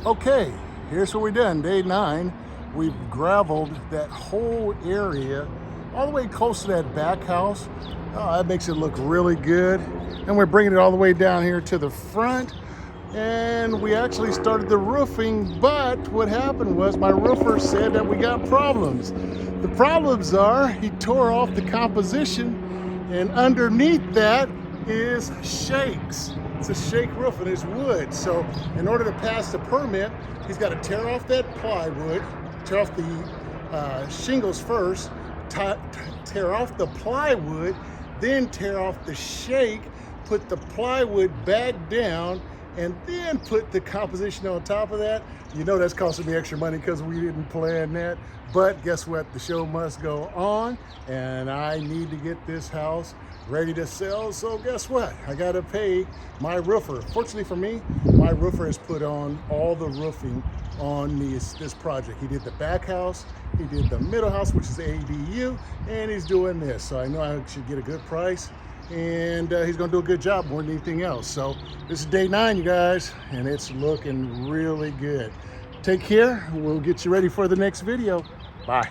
Okay, here's what we done. Day 9, we've graveled that whole area all the way close to that back house. Oh, that makes it look really good. And we're bringing it all the way down here to the front. And we actually started the roofing, but what happened was my roofer said that we got problems. The problems are he tore off the composition, and underneath that is shakes. It's a shake roof and it's wood. So in order to pass the permit, he's got to tear off that plywood, tear off the shingles first, tear off the plywood, then tear off the shake, put the plywood back down, and then put the composition on top of that. You know that's costing me extra money because we didn't plan that. But guess what? The show must go on, and I need to get this house ready to sell. So guess what? I gotta pay my roofer. Fortunately for me, my roofer has put on all the roofing on this project. He did the back house, he did the middle house, which is ADU, and he's doing this. So I know I should get a good price, and he's gonna do a good job more than anything else. So this is day 9, you guys, and it's looking really good. Take care. We'll get you ready for the next video. Bye.